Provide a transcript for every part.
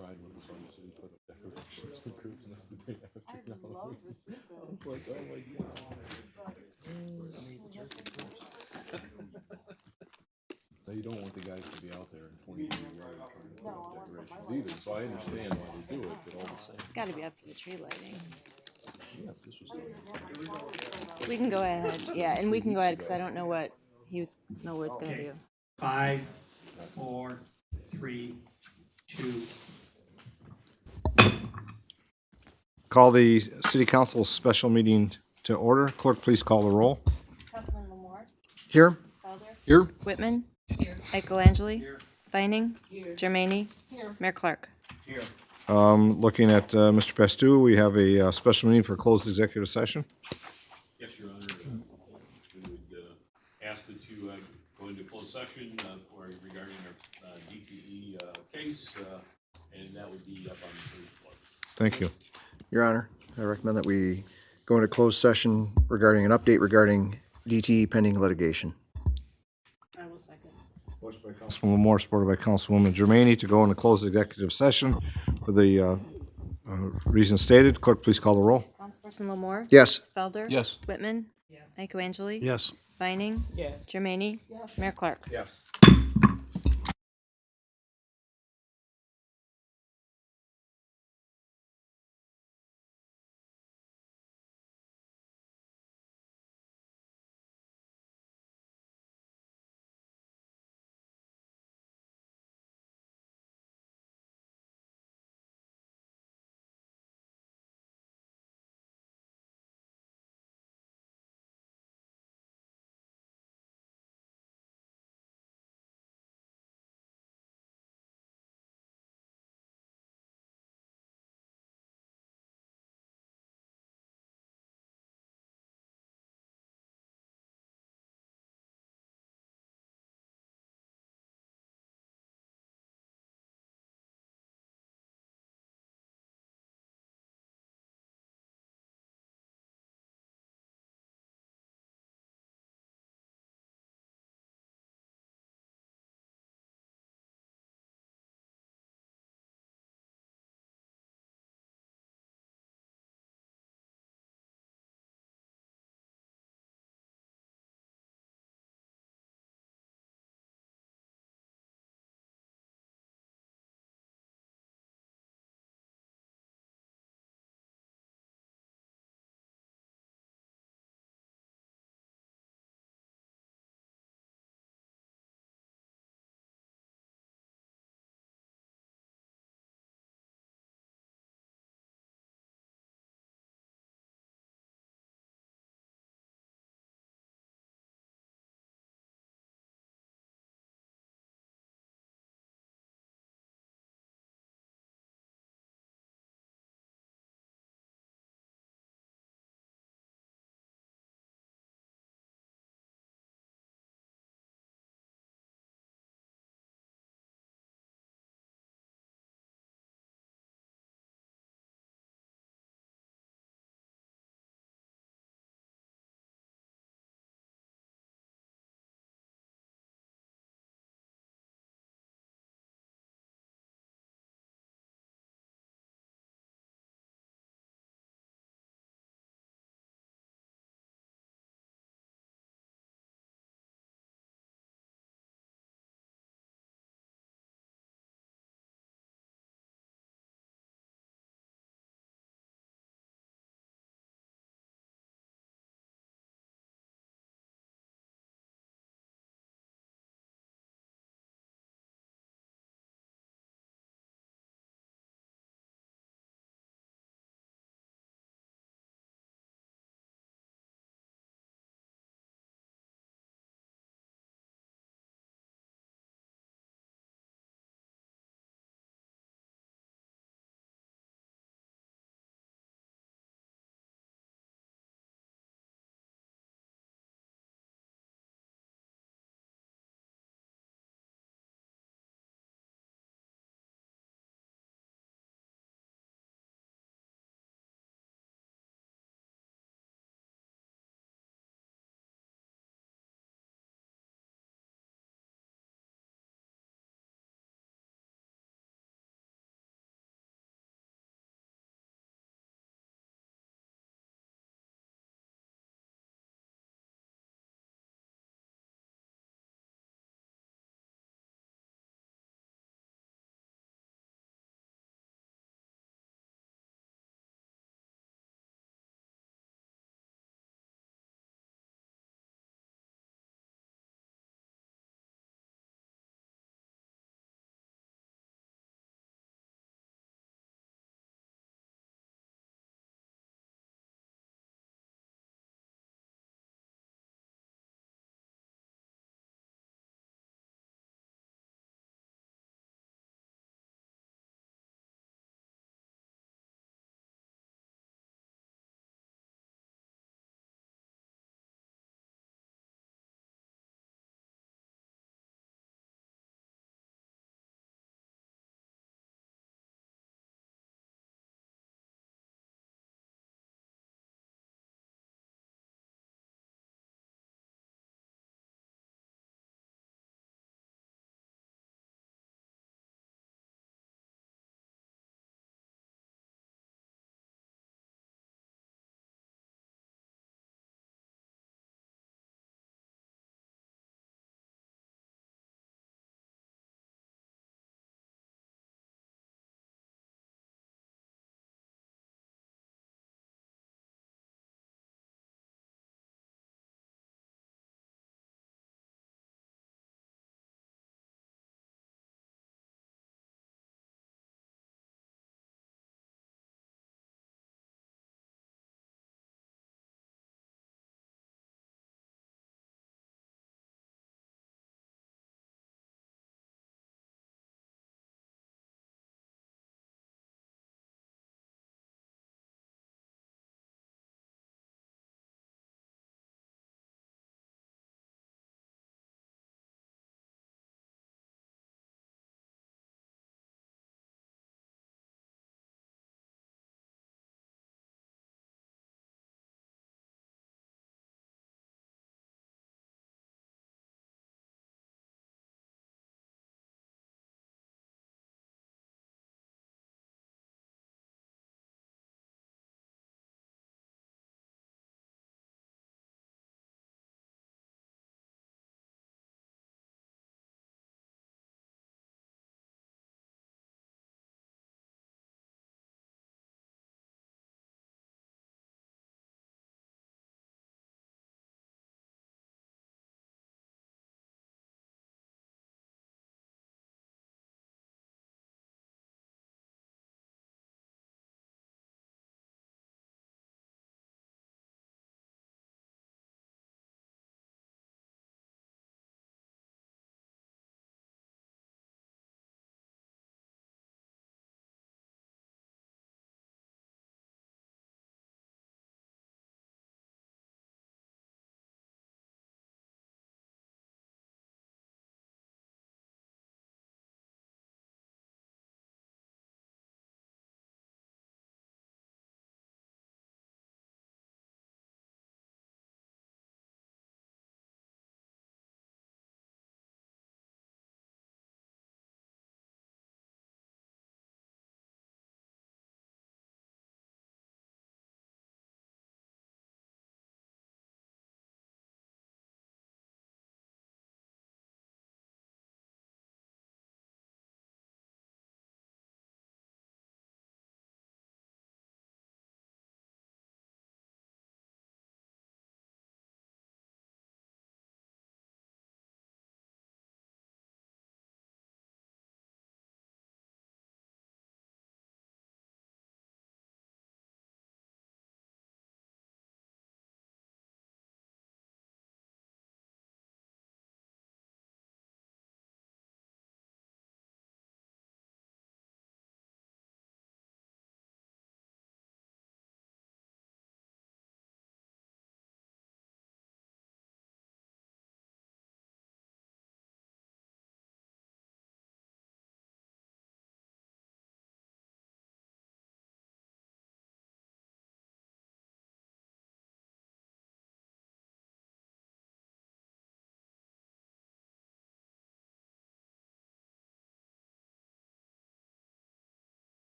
cried when the Sun City put up decorations for Christmas the day after Halloween. I was like, oh my god. Now you don't want the guys to be out there in 20-degree weather trying to put up decorations either, so I understand why they do it, but all the same. It's got to be up for the tree lighting. Yeah, if this was done. We can go ahead. Yeah, and we can go ahead because I don't know what it's gonna do. 5, 4, 3, 2. Call the city council special meeting to order. Clerk, please call the roll. Councilman Lamore, Here. Felder, Here? Whitman, Angeli, Vining, Germaini, Mayor Clark. Looking at Mr. Pastu, we have a special meeting for closed executive session. Yes, Your Honor. We would ask that you go into closed session regarding our DTE case, and that would be up on the third floor. Thank you. Your Honor, I recommend that we go into closed session regarding an update regarding DTE pending litigation. I will second. Motion by Councilman Lamore, supported by Councilwoman Germaini, to go into closed executive session for the reasons stated. Clerk, please call the roll. Councilperson Lamore, Yes. Felder, Yes. Whitman, Angeli, Yes. Vining, Germaini, Mayor Clark. Yes.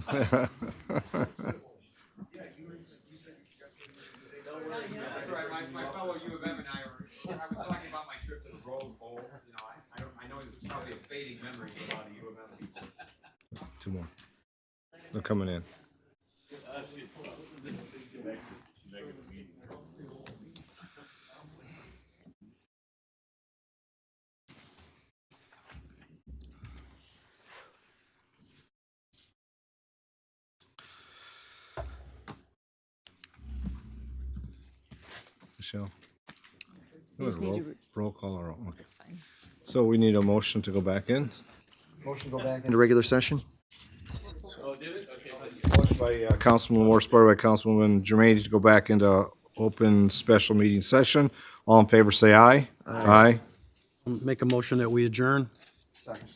That's all right, my fellow U of M and I was talking about my trip to the Rose Bowl, you know, I know there's probably a fading memory of a lot of U of M people. Two more. They're coming in. Let's get back to the meeting. Michelle? We just need to- Roll call or, okay. That's fine. So we need a motion to go back in. Motion to go back into regular session? Oh, did it? Okay. Motion by Councilman Moore, supported by Councilwoman Germaine to go back into open special meeting session. All in favor, say aye. Aye. Make a motion that we adjourn. Second.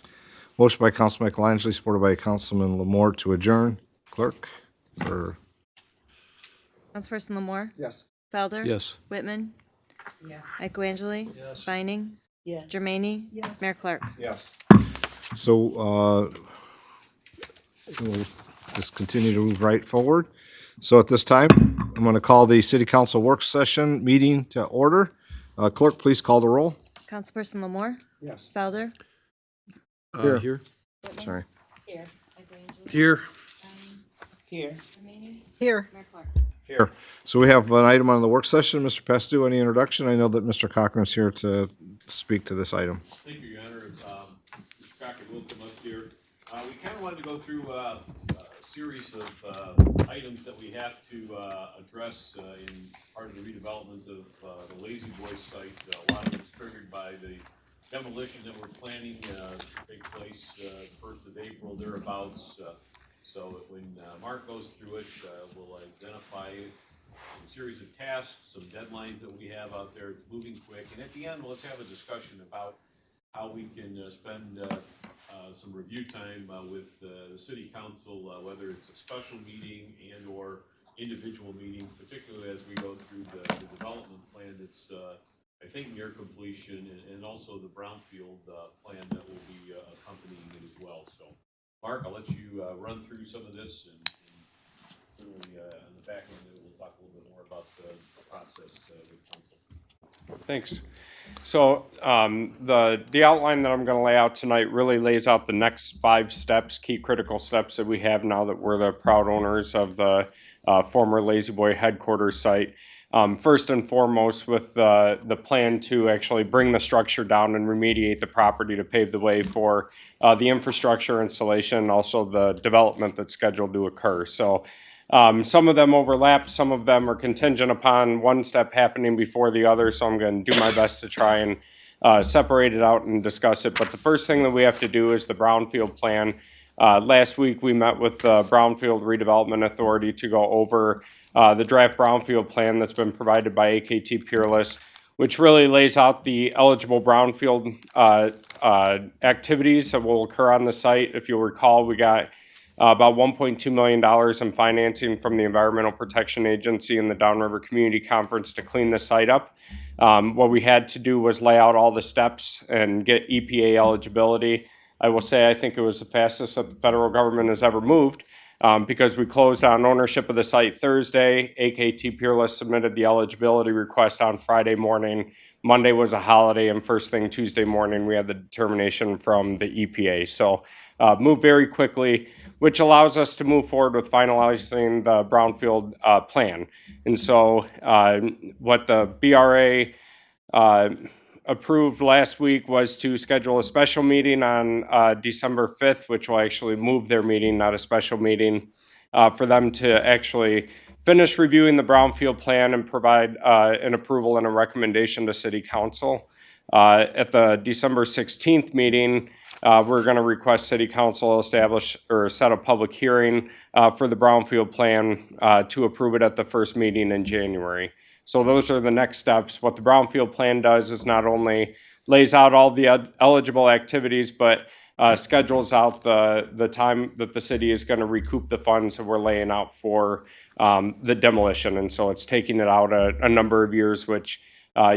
Motion by Councilman Michelangelo, supported by Councilman Lamore to adjourn. Clerk? Or Councilperson Lamore? Yes. Felder? Yes. Whitman? Yes. Michaelangeli? Yes. Vining? Yes. Germaine? Yes. Mayor Clark? Yes. So, we'll just continue to move right forward. So at this time, I'm going to call the city council work session meeting to order. Clerk, please call the roll. Councilperson Lamore? Yes. Felder? Here. Here. Sorry. Here. Here. Here. Mayor Clark? Here. So we have an item on the work session. Mr. Pestu, any introduction? I know that Mr. Cochran's here to speak to this item. Thank you, Your Honor. Mr. Crocker will come up here. We kind of wanted to go through a series of items that we have to address in part of the redevelopment of the Lazy Boy site. A lot of it's triggered by the demolition that we're planning to take place the 1st of April, thereabouts. So when Mark goes through it, we'll identify a series of tasks, some deadlines that we have out there. It's moving quick. And at the end, let's have a discussion about how we can spend some review time with the city council, whether it's a special meeting and or individual meeting, particularly as we go through the development plan that's, I think, near completion, and also the brownfield plan that will be accompanying it as well. So, Mark, I'll let you run through some of this, and certainly on the back end, we'll talk a little bit more about the process with council. Thanks. So the outline that I'm going to lay out tonight really lays out the next 5 steps, key critical steps that we have now that we're the proud owners of the former Lazy Boy headquarters site. First and foremost, with the plan to actually bring the structure down and remediate the property to pave the way for the infrastructure installation and also the development that's scheduled to occur. So some of them overlap, some of them are contingent upon one step happening before the other, so I'm going to do my best to try and separate it out and discuss it. But the first thing that we have to do is the brownfield plan. Last week, we met with the Brownfield Redevelopment Authority to go over the draft brownfield plan that's been provided by AKT Peerless, which really lays out the eligible brownfield activities that will occur on the site. If you'll recall, we got about $1.2 million in financing from the Environmental Protection Agency and the Downriver Community Conference to clean the site up. What we had to do was lay out all the steps and get EPA eligibility. I will say I think it was the fastest that the federal government has ever moved because we closed on ownership of the site Thursday. AKT Peerless submitted the eligibility request on Friday morning. Monday was a holiday, and first thing Tuesday morning we had the determination from the EPA. So moved very quickly, which allows us to move forward with finalizing the brownfield plan. And so what the BRA approved last week was to schedule a special meeting on December 5th, which will actually move their meeting, not a special meeting, for them to actually finish reviewing the brownfield plan and provide an approval and a recommendation to City Council. At the December 16th meeting, we're going to request City Council establish or set a public hearing for the brownfield plan to approve it at the first meeting in January. So those are the next steps. What the brownfield plan does is not only lays out all the eligible activities, but schedules out the time that the city is going to recoup the funds that we're laying out for the demolition. And so it's taking it out a number of years, which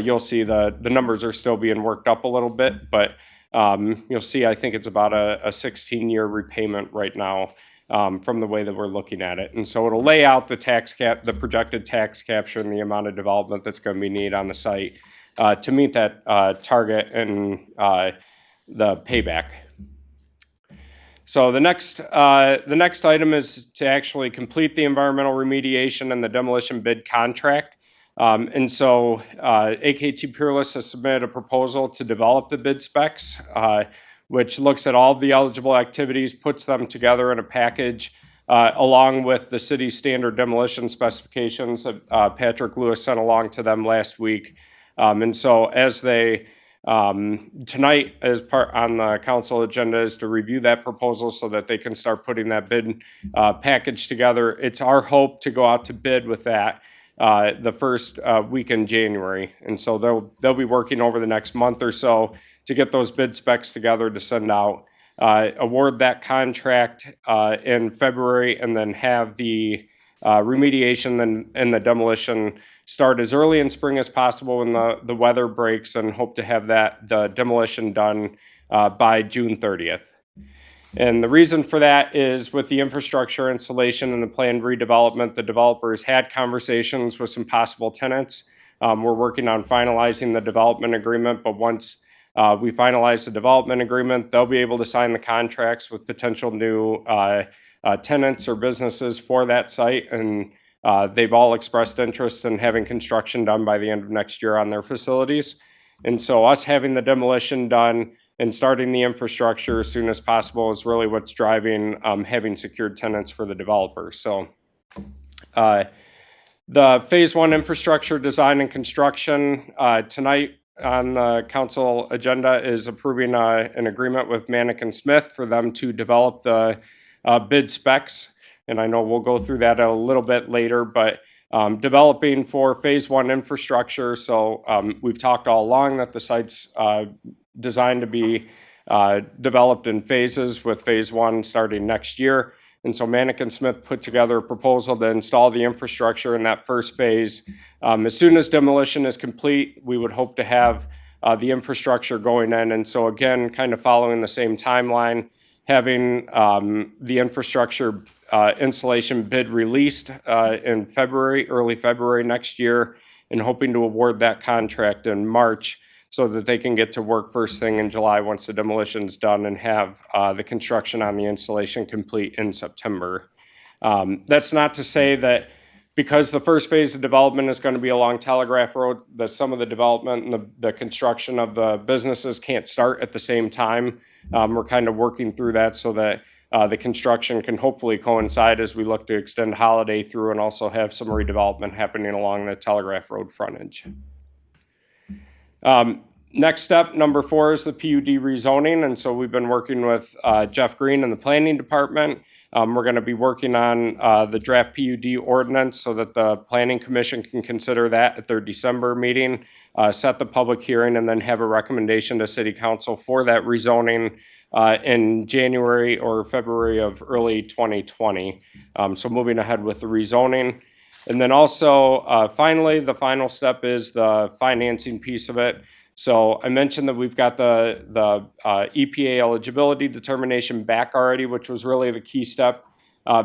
you'll see the numbers are still being worked up a little bit, but you'll see I think it's about a 16-year repayment right now from the way that we're looking at it. And so it'll lay out the projected tax capture and the amount of development that's going to be needed on the site to meet that target and the payback. So the next item is to actually complete the environmental remediation and the demolition bid contract. And so AKT Peerless has submitted a proposal to develop the bid specs, which looks at all the eligible activities, puts them together in a package, along with the city's standard demolition specifications that Patrick Lewis sent along to them last week. And so as they tonight, as part on the council agenda, is to review that proposal so that they can start putting that bid package together. It's our hope to go out to bid with that the first week in January, and so they'll be working over the next month or so to get those bid specs together to send out, award that contract in February, and then have the remediation and the demolition start as early in spring as possible when the weather breaks, and hope to have the demolition done by June 30th. And the reason for that is with the infrastructure installation and the planned redevelopment, the developers had conversations with some possible tenants. We're working on finalizing the development agreement, but once we finalize the development agreement, they'll be able to sign the contracts with potential new tenants or businesses for that site. And they've all expressed interest in having construction done by the end of next year on their facilities. And so us having the demolition done and starting the infrastructure as soon as possible is really what's driving having secured tenants for the developers. So the phase one infrastructure design and construction tonight on the council agenda is approving an agreement with Manick & Smith for them to develop the bid specs. And I know we'll go through that a little bit later, but developing for phase one infrastructure. So we've talked all along that the site's designed to be developed in phases, with phase one starting next year. And so Manick & Smith put together a proposal to install the infrastructure in that first phase. As soon as demolition is complete, we would hope to have the infrastructure going in. And so again, kind of following the same timeline, having the infrastructure installation bid released in February, early February next year, and hoping to award that contract in March so that they can get to work first thing in July once the demolition's done, and have the construction on the installation complete in September. That's not to say that because the first phase of development is going to be along Telegraph Road, that some of the development and the construction of the businesses can't start at the same time. We're kind of working through that so that the construction can hopefully coincide as we look to extend holiday through, and also have some redevelopment happening along the Telegraph Road frontage. Next step, number 4, is the PUD rezoning. And so we've been working with Jeff Green in the planning department. We're going to be working on the draft PUD ordinance so that the planning commission can consider that at their December meeting, set the public hearing, and then have a recommendation to city council for that rezoning in January or February of early 2020. So moving ahead with the rezoning. And then also, finally, the final step is the financing piece of it. So I mentioned that we've got the EPA eligibility determination back already, which was really the key step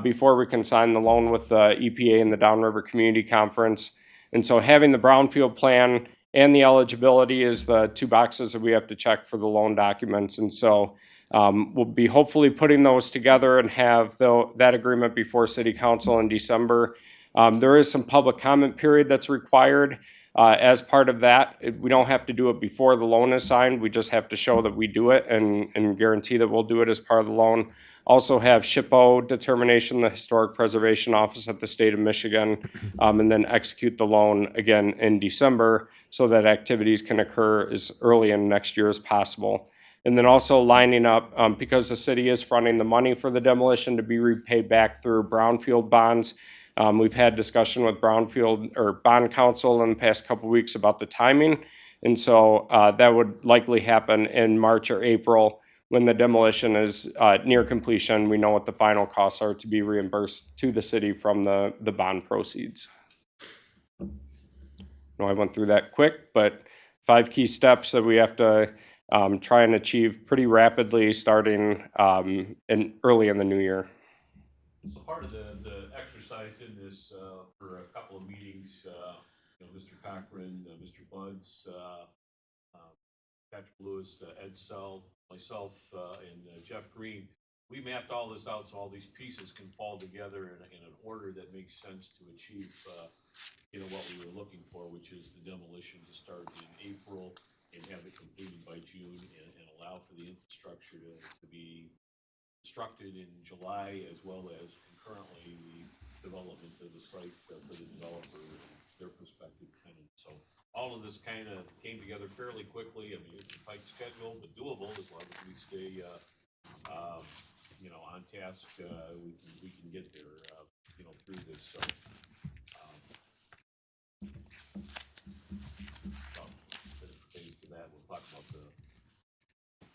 before we can sign the loan with the EPA and the Downriver Community Conference. And so having the brownfield plan and the eligibility is the 2 boxes that we have to check for the loan documents. And so we'll be hopefully putting those together and have that agreement before city council in December. There is some public comment period that's required as part of that. We don't have to do it before the loan is signed. We just have to show that we do it and guarantee that we'll do it as part of the loan. Also have SHPO determination, the Historic Preservation Office at the state of Michigan, and then execute the loan again in December so that activities can occur as early in next year as possible. And then also lining up, because the city is fronting the money for the demolition to be repaid back through brownfield bonds. We've had discussion with brownfield or bond council in the past couple of weeks about the timing. And so that would likely happen in March or April when the demolition is near completion. We know what the final costs are to be reimbursed to the city from the bond proceeds. I know I went through that quick, but 5 key steps that we have to try and achieve pretty rapidly starting early in the new year. So part of the exercise in this, for a couple of meetings, Mr. Cochran, Mr. Buds, Patrick Lewis, Ed Sell, myself, and Jeff Green, we mapped all this out so all these pieces can fall together in an order that makes sense to achieve, what we were looking for, which is the demolition to start in April and have it completed by June and allow for the infrastructure to be constructed in July, as well as concurrently the development of the site for the developer and their prospective tenant. So all of this kind of came together fairly quickly. I mean, it's a tight schedule, but doable as long as we stay, on task. We can get there, through this. So, as it pertains to that, we'll talk about the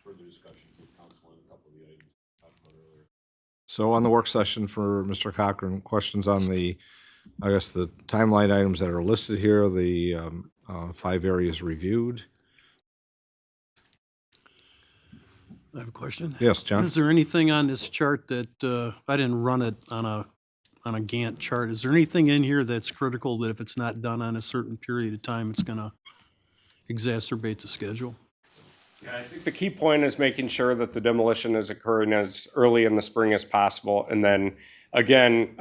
further discussions with council on a couple of the items we talked about earlier. So on the work session for Mr. Cochran, questions on the timeline items that are listed here, the 5 areas reviewed. I have a question. Yes, John? Is there anything on this chart that, I didn't run it on a Gantt chart. Is there anything in here that's critical that if it's not done on a certain period of time, it's gonna exacerbate the schedule? Yeah, I think the key point is making sure that the demolition is occurring as early in the spring as possible. And then again,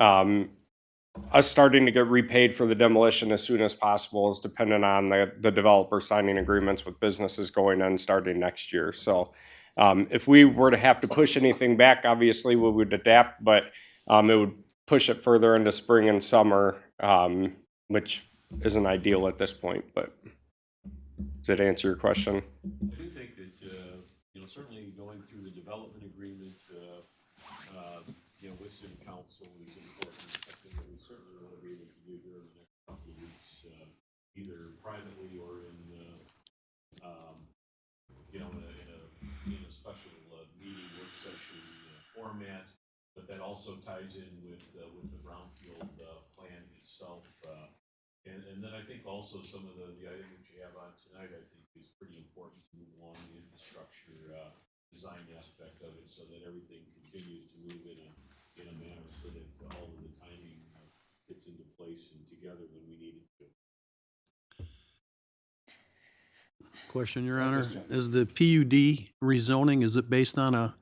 us starting to get repaid for the demolition as soon as possible is dependent on the developer signing agreements with businesses going in starting next year. So if we were to have to push anything back, obviously we would adapt, but it would push it further into spring and summer, which isn't ideal at this point. But does that answer your question? I do think that, certainly going through the development agreement, with city council is important. Something that we certainly want to be able to do here in the next couple of weeks, either privately or in a special meeting work session format. But that also ties in with the brownfield plan itself. And then I think also some of the items that you have on tonight, I think is pretty important to move along the infrastructure design aspect of it so that everything continues to move in a manner so that all of the timing fits into place and together when we need it to. Question, Your Honor. Is the PUD rezoning, is it based on a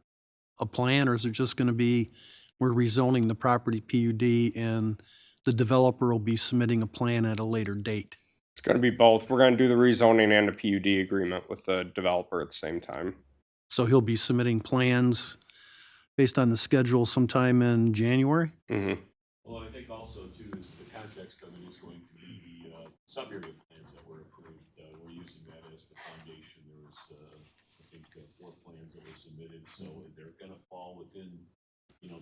plan, or is it just gonna be, we're rezoning the property PUD and the developer will be submitting a plan at a later date? It's going to be both. We're going to do the rezoning and a PUD agreement with the developer at the same time. So he'll be submitting plans based on the schedule sometime in January? Mm-hmm. Well, I think also too is the context of it is going to be the sub-area plans that were approved. We're using that as the foundation. There was, I think, 4 plans that were submitted, so they're going to fall within,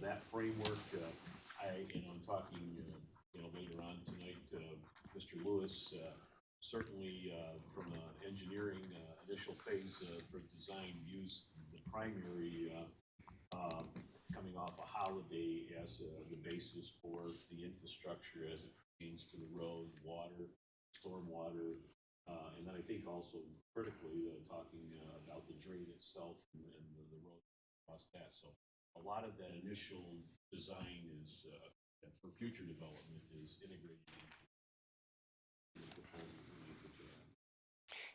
that framework. I'm talking, later on tonight, Mr. Lewis, certainly from an engineering initial phase for design used the primary coming off a holiday as the basis for the infrastructure as it pertains to the road, water, stormwater, and then I think also critically talking about the drain itself and the road across that. So a lot of that initial design is for future development is integrated into the proposal.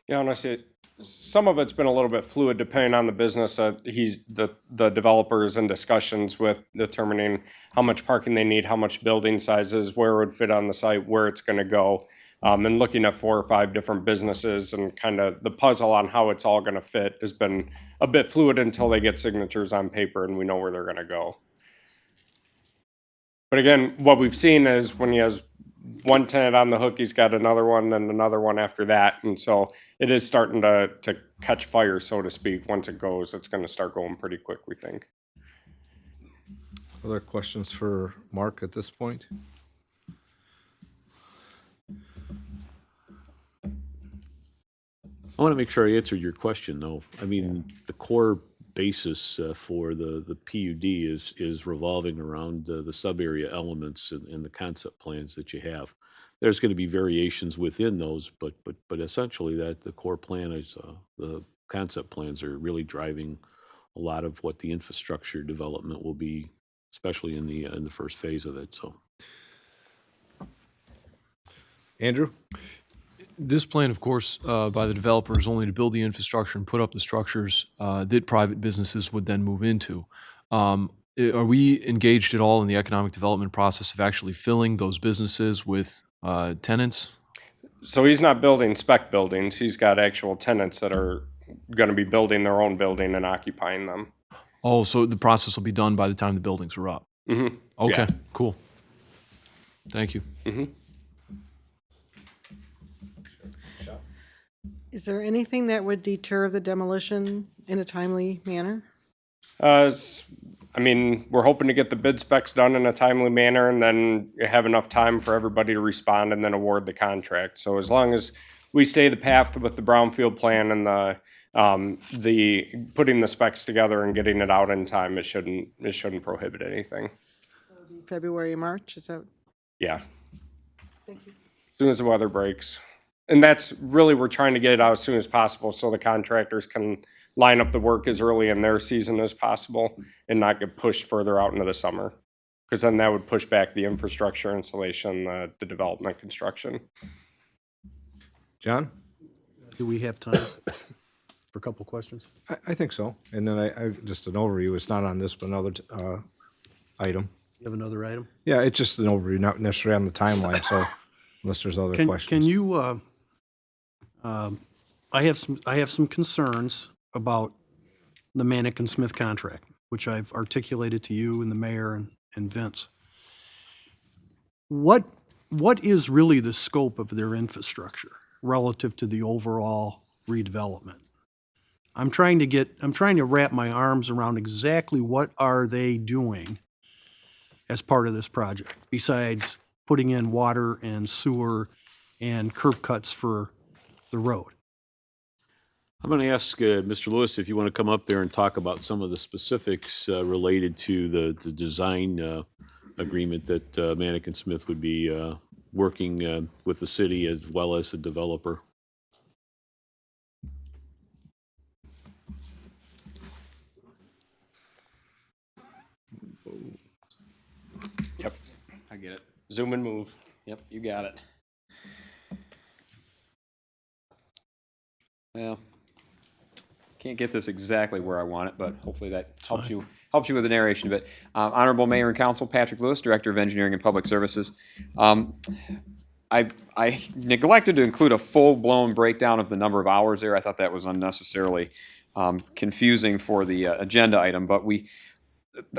Yeah, honestly, some of it's been a little bit fluid depending on the business. The developer is in discussions with determining how much parking they need, how much building sizes, where it would fit on the site, where it's going to go, and looking at 4 or 5 different businesses, and kind of the puzzle on how it's all going to fit has been a bit fluid until they get signatures on paper and we know where they're going to go. But again, what we've seen is when he has one tenant on the hook, he's got another one, then another one after that. And so it is starting to catch fire, so to speak. Once it goes, it's going to start going pretty quick, we think. Other questions for Mark at this point? I want to make sure I answered your question, though. I mean, the core basis for the PUD is revolving around the sub-area elements and the concept plans that you have. There's going to be variations within those, but essentially that the core plan is the concept plans are really driving a lot of what the infrastructure development will be especially in the first phase of it, so. Andrew? This plan, of course, by the developer is only to build the infrastructure and put up the structures that private businesses would then move into. Are we engaged at all in the economic development process of actually filling those businesses with tenants? So he's not building spec buildings. He's got actual tenants that are going to be building their own building and occupying them. Oh, so the process will be done by the time the buildings are up? Mm-hmm. Okay, Yeah. cool. Thank you. Mm-hmm. Is there anything that would deter the demolition in a timely manner? I mean, we're hoping to get the bid specs done in a timely manner and then have enough time for everybody to respond and then award the contract. So as long as we stay the path with the brownfield plan and the putting the specs together and getting it out in time, it shouldn't prohibit anything. February, March, is that? Yeah, Thank you. as soon as the weather breaks. And that's really, we're trying to get it out as soon as possible so the contractors can line up the work as early in their season as possible and not get pushed further out into the summer. Because then that would push back the infrastructure installation, the development construction. John? Do we have time for a couple questions? I think so. And then I just an overview. It's not on this, but another item. You have another item? Yeah, it's just an overview, not necessarily on the timeline, so unless there's other questions. Can you, I have some concerns about the Manick and Smith contract, which I've articulated to you and the mayor and Vince. What is really the scope of their infrastructure relative to the overall redevelopment? I'm trying to wrap my arms around exactly what are they doing as part of this project, besides putting in water and sewer and curb cuts for the road. I'm going to ask Mr. Lewis if you want to come up there and talk about some of the specifics related to the design agreement that Manick and Smith would be working with the city as well as the developer. Yep, I get it. Zoom and move. Yep, you got it. Well, can't get this exactly where I want it, but hopefully that helps you with the narration a bit. Honorable Mayor and Council, Patrick Lewis, Director of Engineering and Public Services. I neglected to include a full-blown breakdown of the number of hours there. I thought that was unnecessarily confusing for the agenda item, but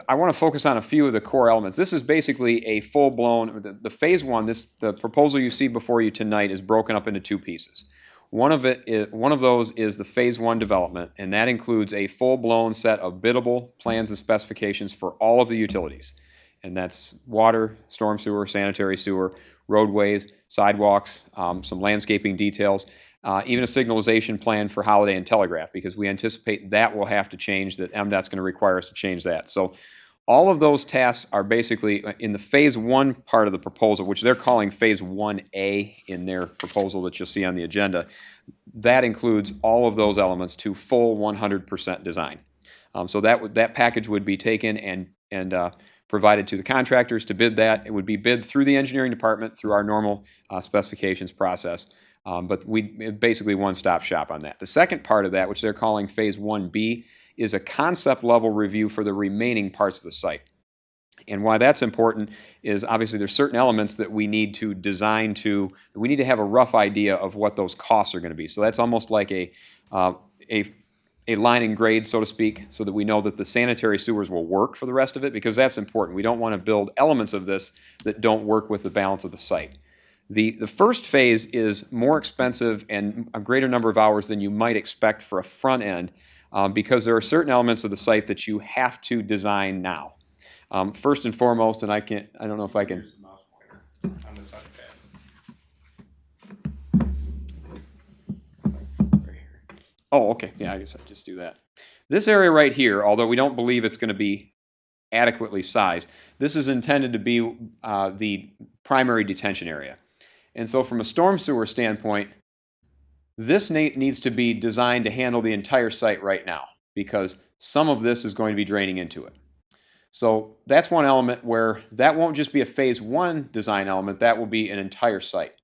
I want to focus on a few of the core elements. This is basically a full-blown, the phase one, the proposal you see before you tonight is broken up into two pieces. One of those is the phase one development, and that includes a full-blown set of biddable plans and specifications for all of the utilities. And that's water, storm sewer, sanitary sewer, roadways, sidewalks, some landscaping details, even a signalization plan for Holiday and Telegraph, because we anticipate that will have to change, that MDOT's going to require us to change that. So all of those tasks are basically in the phase one part of the proposal, which they're calling phase 1A in their proposal that you'll see on the agenda. That includes all of those elements to full 100% design. So that package would be taken and provided to the contractors to bid that. It would be bid through the engineering department through our normal specifications process. But we basically one-stop shop on that. The second part of that, which they're calling phase 1B, is a concept level review for the remaining parts of the site. And why that's important is obviously there's certain elements that we need to design to, we need to have a rough idea of what those costs are going to be. So that's almost like a line and grade, so to speak, so that we know that the sanitary sewers will work for the rest of it, because that's important. We don't want to build elements of this that don't work with the balance of the site. The first phase is more expensive and a greater number of hours than you might expect for a front end, because there are certain elements of the site that you have to design now. First and foremost, and I don't know if I can. Here's the mouse pointer on the touchpad. Right here. Oh, okay. Yeah, I guess I'll just do that. This area right here, although we don't believe it's going to be adequately sized, this is intended to be the primary detention area. And so from a storm sewer standpoint, this needs to be designed to handle the entire site right now, because some of this is going to be draining into it. So that's one element where that won't just be a phase one design element, that will be an entire site.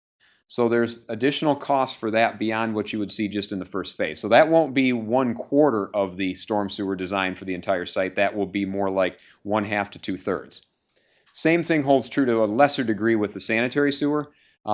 So there's additional costs for that beyond what you would see just in the first phase. So that won't be 1/4 of the storm sewer design for the entire site. That will be more like 1/2 to 2/3. Same thing holds true to a lesser degree with the sanitary sewer.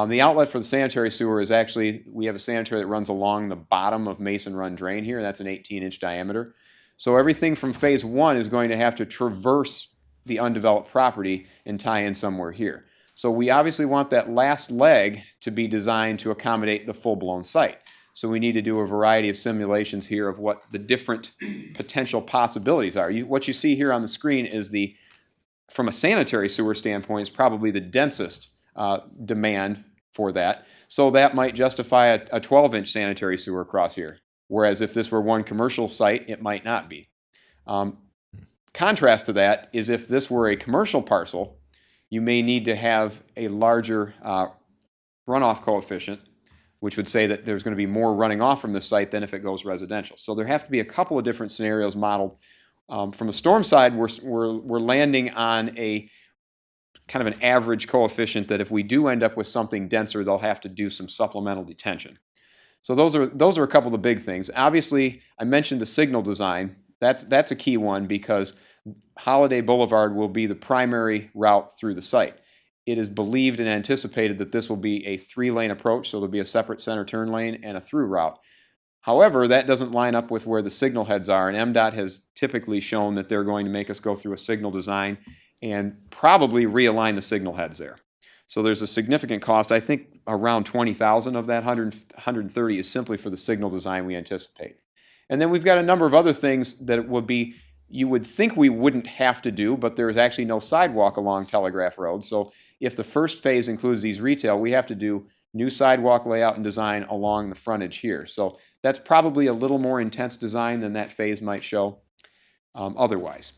The outlet for the sanitary sewer is actually, we have a sanitary that runs along the bottom of Mason Run Drain here. That's an 18-inch diameter. So everything from phase one is going to have to traverse the undeveloped property and tie in somewhere here. So we obviously want that last leg to be designed to accommodate the full-blown site. So we need to do a variety of simulations here of what the different potential possibilities are. What you see here on the screen is from a sanitary sewer standpoint, is probably the densest demand for that. So that might justify a 12-inch sanitary sewer across here. Whereas if this were one commercial site, it might not be. Contrast to that is if this were a commercial parcel, you may need to have a larger runoff coefficient, which would say that there's going to be more running off from the site than if it goes residential. So there have to be a couple of different scenarios modeled. From a storm side, we're landing on a kind of an average coefficient that if we do end up with something denser, they'll have to do some supplemental detention. So those are a couple of the big things. Obviously, I mentioned the signal design. That's a key one because Holiday Boulevard will be the primary route through the site. It is believed and anticipated that this will be a 3-lane approach, so there'll be a separate center turn lane and a through route. However, that doesn't line up with where the signal heads are, and MDOT has typically shown that they're going to make us go through a signal design and probably realign the signal heads there. So there's a significant cost. I think around $20,000 of that 130 is simply for the signal design we anticipate. And then we've got a number of other things that would be, you would think we wouldn't have to do, but there's actually no sidewalk along Telegraph Road. So if the first phase includes these retail, we have to do new sidewalk layout and design along the frontage here. So that's probably a little more intense design than that phase might show otherwise.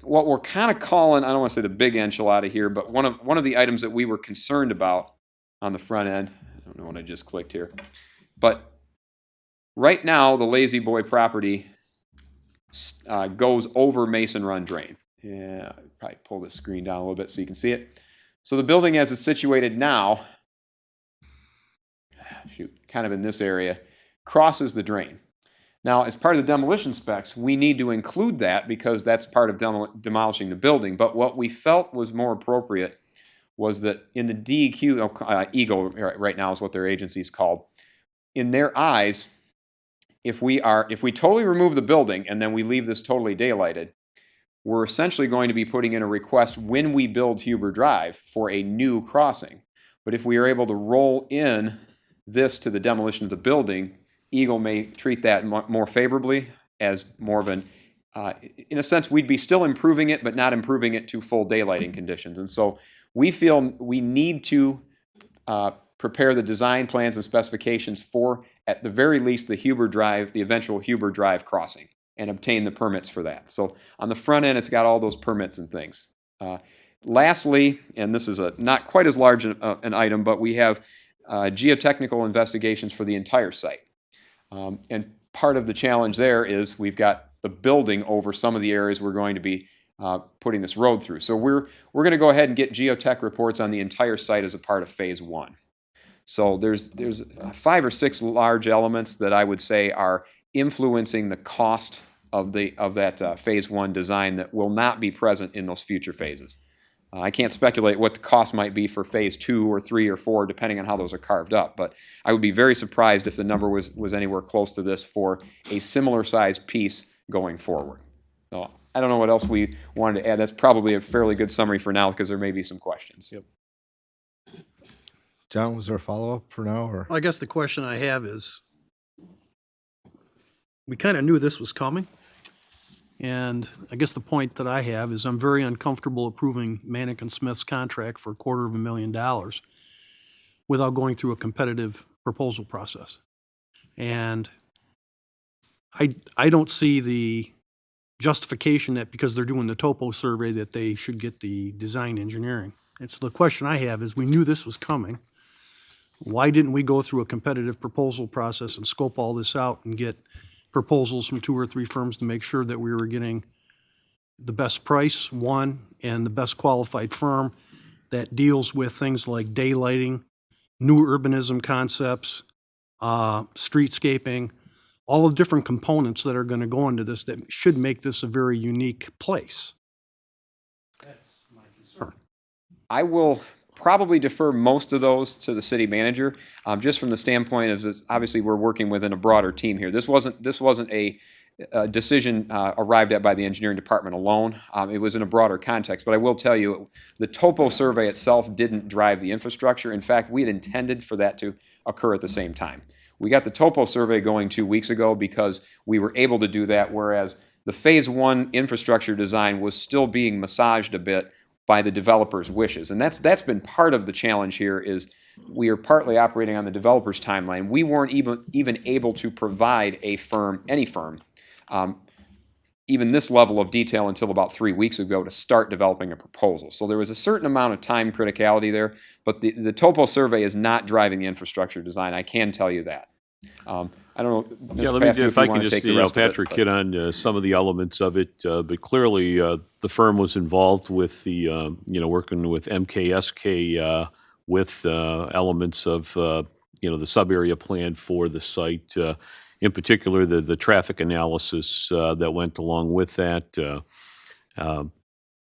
What we're kind of calling, I don't want to say the big enchilada here, but one of the items that we were concerned about on the front end, I don't know what I just clicked here, but right now the Lazy Boy property goes over Mason Run Drain. Yeah, I'll probably pull this screen down a little bit so you can see it. So the building as it's situated now, kind of in this area, crosses the drain. Now, as part of the demolition specs, we need to include that because that's part of demolishing the building. But what we felt was more appropriate was that in the DEQ, EGLE right now is what their agency is called, in their eyes, if we totally remove the building and then we leave this totally daylighted, we're essentially going to be putting in a request when we build Huber Drive for a new crossing. But if we are able to roll in this to the demolition of the building, EGLE may treat that more favorably as more of an, in a sense, we'd be still improving it, but not improving it to full daylighting conditions. And so we feel we need to prepare the design plans and specifications for, at the very least, the eventual Huber Drive crossing and obtain the permits for that. So on the front end, it's got all those permits and things. Lastly, and this is not quite as large an item, but we have geotechnical investigations for the entire site. And part of the challenge there is we've got the building over some of the areas we're going to be putting this road through. So we're going to go ahead and get geotech reports on the entire site as a part of phase one. So there's 5 or 6 large elements that I would say are influencing the cost of that phase one design that will not be present in those future phases. I can't speculate what the cost might be for phase 2 or 3 or 4, depending on how those are carved up. But I would be very surprised if the number was anywhere close to this for a similar size piece going forward. So I don't know what else we wanted to add. That's probably a fairly good summary for now because there may be some questions. Yep. John, was there a follow-up for now? Or I guess the question I have is, we kind of knew this was coming. And I guess the point that I have is I'm very uncomfortable approving Manick and Smith's contract for $250,000 without going through a competitive proposal process. And I don't see the justification that because they're doing the topo survey that they should get the design engineering. And so the question I have is, we knew this was coming. Why didn't we go through a competitive proposal process and scope all this out and get proposals from 2 or 3 firms to make sure that we were getting the best price, one, and the best qualified firm that deals with things like daylighting, new urbanism concepts, streetscaping, all the different components that are going to go into this that should make this a very unique place. That's my concern. I will probably defer most of those to the city manager, just from the standpoint of this, obviously we're working within a broader team here. This wasn't a decision arrived at by the engineering department alone. It was in a broader context. But I will tell you, the topo survey itself didn't drive the infrastructure. In fact, we had intended for that to occur at the same time. We got the topo survey going 2 weeks ago because we were able to do that, whereas the phase one infrastructure design was still being massaged a bit by the developer's wishes. And that's been part of the challenge here is we are partly operating on the developer's timeline. We weren't even able to provide any firm, even this level of detail until about 3 weeks ago to start developing a proposal. So there was a certain amount of time criticality there, but the topo survey is not driving the infrastructure design. I can tell you that. I don't know. Yeah, Mr. let me, Pastor, if I you can wanna just, take the rest of it, Patrick but- hit on some of the elements of it, but clearly the firm was involved with the, working with MKSK with elements of, the sub-area plan for the site, in particular the traffic analysis that went along with that.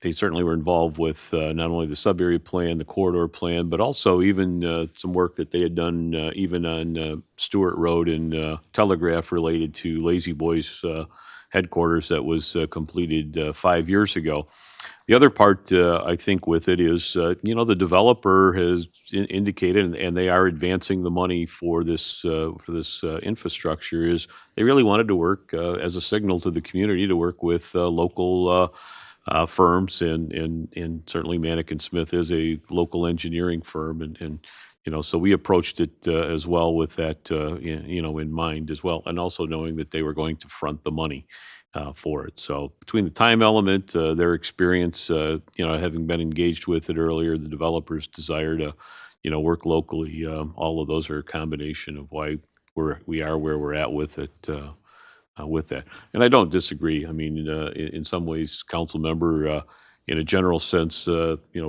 They certainly were involved with not only the sub-area plan, the corridor plan, but also even some work that they had done even on Stewart Road and Telegraph related to Lazy Boy's headquarters that was completed 5 years ago. The other part, I think, with it is, the developer has indicated, and they are advancing the money for this infrastructure, is they really wanted to work as a signal to the community to work with local firms, and certainly Manick & Smith is a local engineering firm, and so we approached it as well with that in mind as well, and also knowing that they were going to front the money for it. So between the time element, their experience, having been engaged with it earlier, the developer's desire to work locally, all of those are a combination of why we are where we're at with it. With that. And I don't disagree. I mean, in some ways, council member, in a general sense,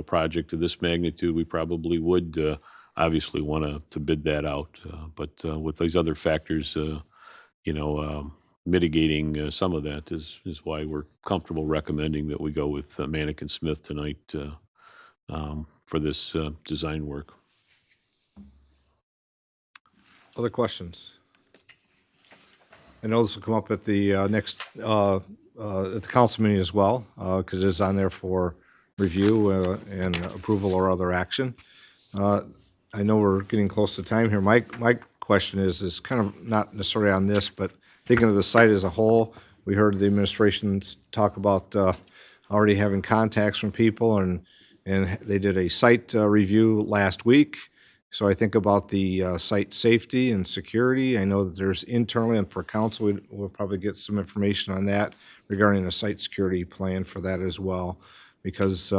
project of this magnitude, we probably would obviously want to bid that out. But with these other factors, mitigating some of that is why we're comfortable recommending that we go with Manick & Smith tonight for this design work. Other questions? I know this will come up at the next, at the council meeting as well, because it is on there for review and approval or other action. I know we're getting close to time here. My question is kind of not necessarily on this, but thinking of the site as a whole. We heard the administration talk about already having contacts from people, and they did a site review last week. So I think about the site safety and security. I know that there's internally, and for council, we'll probably get some information on that regarding a site security plan for that as well. Because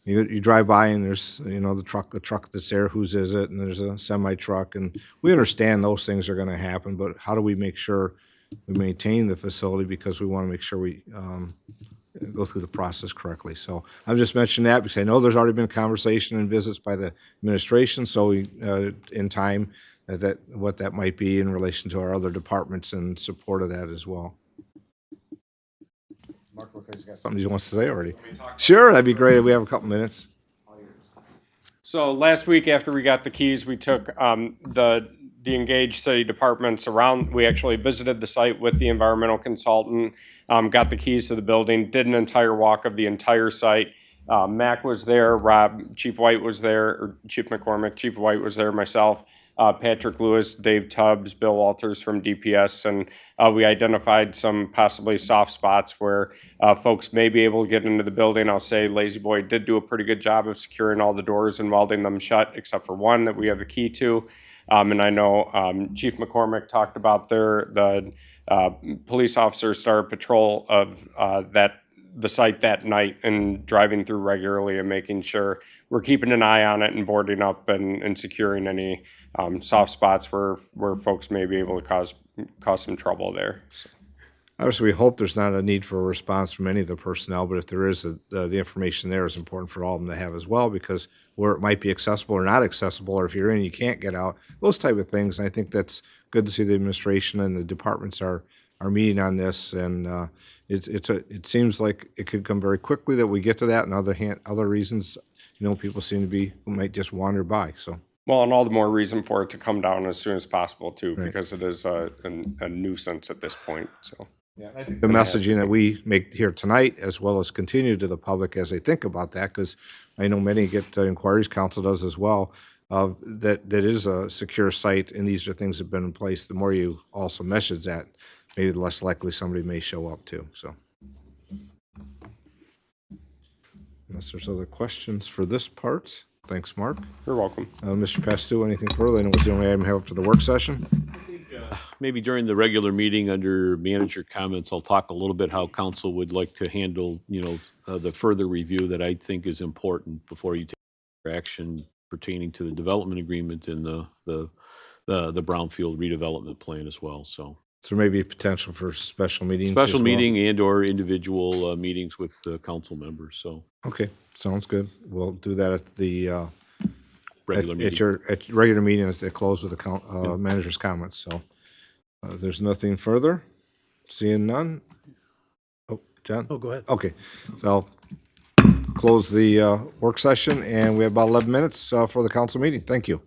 you drive by and there's, the truck that's there, whose is it? And there's a semi-truck, and we understand those things are gonna happen, but how do we make sure we maintain the facility, because we wanna make sure we go through the process correctly. So I'm just mentioning that because I know there's already been conversation and visits by the administration, so we, in time, what that might be in relation to our other departments and support of that as well. Mark, looks like he's got something he wants to say already. Sure, that'd be great. We have a couple minutes. So last week after we got the keys, we took the engaged city departments around. We actually visited the site with the environmental consultant, got the keys to the building, did an entire walk of the entire site. Mac was there, Rob, Chief White was there, or Chief McCormick, Chief White was there, myself, Patrick Lewis, Dave Tubbs, Bill Walters from DPS, and we identified some possibly soft spots where folks may be able to get into the building. I'll say Lazy Boy did do a pretty good job of securing all the doors and welding them shut, except for one that we have the key to. And I know Chief McCormick talked about the police officers started patrol of the site that night and driving through regularly and making sure we're keeping an eye on it and boarding up and securing any soft spots where folks may be able to cause some trouble there. So. Obviously, we hope there's not a need for a response from any of the personnel, but if there is, the information there is important for all of them to have as well, because where it might be accessible or not accessible, or if you're in, you can't get out, those type of things. And I think that's good to see the administration and the departments are meeting on this, and it seems like it could come very quickly that we get to that, and other reasons, people seem to be, who might just wander by, so. Well, and all the more reason for it to come down as soon as possible too, because it is a nuisance at this point, so. Yeah, I think the messaging that we make here tonight, as well as continue to the public as they think about that, because I know many get inquiries, council does as well, that is a secure site, and these are things that have been in place. The more you also message that, maybe the less likely somebody may show up too, so. Unless there's other questions for this part. Thanks, Mark. You're welcome. Mr. Pastu, anything further? I know it was the only item I have for the work session. Maybe during the regular meeting under manager comments, I'll talk a little bit how council would like to handle, the further review that I think is important before you take action pertaining to the development agreement and the brownfield redevelopment plan as well, so. So there may be potential for special meetings. Special meeting and or individual meetings with council members, so. Okay, sounds good. We'll do that at the Regular meeting. at your regular meeting at the close with the manager's comments. So there's nothing further. Seeing none. Oh, John. Oh, go ahead. Okay, so I'll close the work session, and we have about 11 minutes for the council meeting. Thank you.